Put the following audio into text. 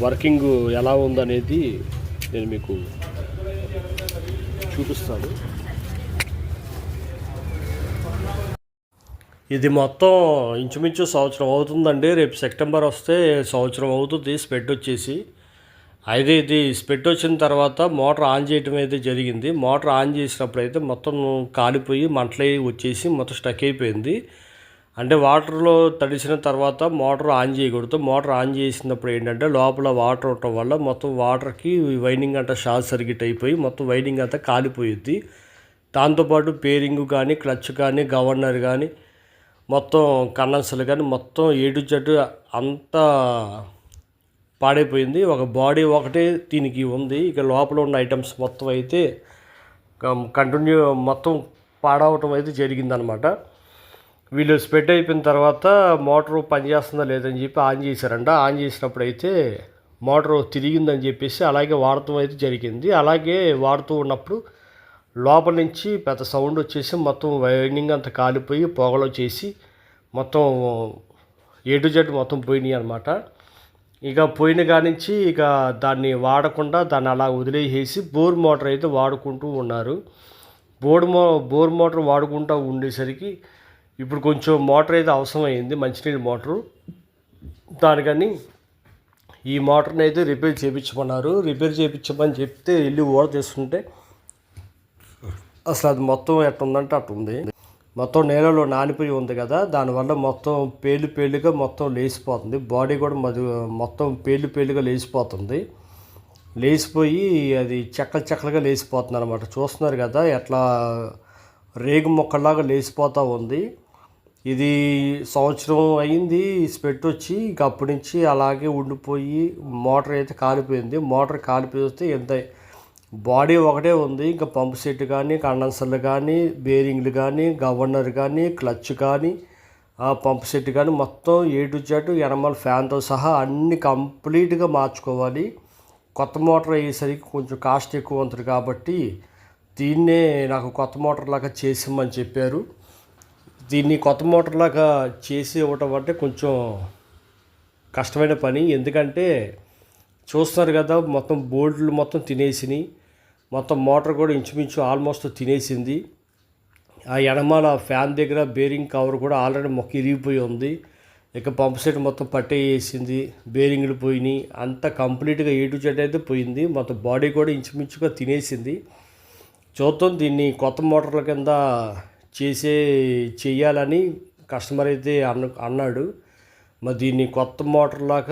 Working ఎలా ఉందనేది నేను మీకు చూపిస్తాను. ఇది మొత్తం ఇంచుమించు సంవత్సరం అవుతుందండి. రేపు సెప్టెంబర్ వస్తే సంవత్సరం అవుతుంది స్పెడ్ వచ్చేసి. అయితే ఇది స్పెడ్ వచ్చిన తర్వాత మోటార్ ఆన్ చేయడం అయితే జరిగింది. మోటార్ ఆన్ చేసినప్పుడు అయితే మొత్తం కాలిపోయి మంటలు వచ్చేసి మొత్తం స్టక్ అయిపోయింది. అంటే వాటర్లో తడిసిన తర్వాత మోటార్ ఆన్ చేయకూడదు. మోటార్ ఆన్ చేసినప్పుడు ఏంటంటే లోపల వాటర్ ఉండటం వల్ల మొత్తం వాటర్కి వైండింగ్ అంతా షార్ట్ సర్క్యూట్ అయిపోయి మొత్తం వైండింగ్ అంతా కాలిపోయింది. దాంతోపాటు పేరింగ్ కానీ క్లచ్ కానీ గవర్నర్ కానీ మొత్తం కండెన్సర్లు కానీ మొత్తం ఏ టు జెడ్ అంతా పాడైపోయింది. ఒక బాడీ ఒకటే దీనికి ఉంది. ఇక లోపల ఉన్న ఐటమ్స్ మొత్తం అయితే కంటిన్యూ మొత్తం పాడవటం అయితే జరిగిందనమాట. వీళ్ళు స్పెడ్ అయిపోయిన తర్వాత మోటారు పనిచేస్తుందా లేదని చెప్పి ఆన్ చేశారంట. ఆన్ చేసినప్పుడు అయితే మోటారు తిరిగిందని చెప్పేసి అలాగే వాడటం అయితే జరిగింది. అలాగే వాడుతూ ఉన్నప్పుడు లోపల నుంచి పెద్ద సౌండ్ వచ్చేసి మొత్తం వైండింగ్ అంతా కాలిపోయి పొగలు వచ్చేసి మొత్తం ఏ టు జెడ్ మొత్తం పోయినాయి అనమాట. ఇక పోయిన కానించి ఇక దాన్ని వాడకుండా దాన్ని అలా వదిలేసేసి బోర్ మోటార్ అయితే వాడుకుంటూ ఉన్నారు. బోర్ మోటార్ వాడుకుంటూ ఉండేసరికి ఇప్పుడు కొంచెం మోటార్ అయితే అవసరమైంది, మంచినీళ్ళ మోటారు. దానికని ఈ మోటార్ని అయితే రిపేర్ చేయించమన్నారు. రిపేర్ చేయించమని చెప్తే వెళ్ళి ఓడ తీసుకుంటే అసలు అది మొత్తం ఎట్టుందంటే అట్టుంది. మొత్తం నేలలో నానిపోయి ఉంది కదా, దానివల్ల మొత్తం పేలుగా మొత్తం లేచిపోతుంది. బాడీ కూడా మొత్తం పేలుగా లేచిపోతుంది. లేచిపోయి అది చెక్కలుగా లేచిపోతుంది అనమాట. చూస్తున్నారు కదా ఎట్లా రేగు మొక్కలాగా లేచిపోతూ ఉంది. ఇది సంవత్సరం అయింది స్పెట్ వచ్చి. ఇక అప్పటి నుంచి అలాగే ఉండిపోయి మోటార్ అయితే కాలిపోయింది. మోటార్ కాలిపోతే ఎంత బాడీ ఒకటే ఉంది. ఇంకా పంపు సెట్ కానీ కండెన్సర్లు కానీ బేరింగ్లు కానీ గవర్నర్ కానీ క్లచ్ కానీ పంపు సెట్ కానీ మొత్తం ఏ టు జెడ్ ఎనమల్ ఫ్యాన్తో సహా అన్ని కంప్లీట్గా మార్చుకోవాలి. కొత్త మోటార్ అయ్యేసరికి కొంచెం కాస్ట్ ఎక్కువ ఉంటుంది కాబట్టి దీన్నే నాకు కొత్త మోటార్ లాగా చేసిమ్మని చెప్పారు. దీన్ని కొత్త మోటార్ లాగా చేసి ఇవ్వటం అంటే కొంచెం కష్టమైన పని. ఎందుకంటే చూస్తున్నారు కదా మొత్తం బోల్ట్లు మొత్తం తినేసినాయి. మొత్తం మోటార్ కూడా ఇంచుమించు ఆల్మోస్ట్ తినేసింది. ఆ ఎనమాల ఫ్యాన్ దగ్గర బేరింగ్ కవర్ కూడా ఆల్రెడీ మొక్క ఇరిగిపోయి ఉంది. ఇక పంప్ సెట్ మొత్తం పట్టేసింది, బేరింగ్లు పోయినాయి, అంతా కంప్లీట్గా ఏ టు జెడ్ అయితే పోయింది. మొత్తం బాడీ కూడా ఇంచుమించుగా తినేసింది. చూద్దాం దీన్ని కొత్త మోటార్ల కింద చెయ్యాలని కస్టమర్ అయితే అన్నాడు. మరి దీన్ని కొత్త మోటార్ లాగా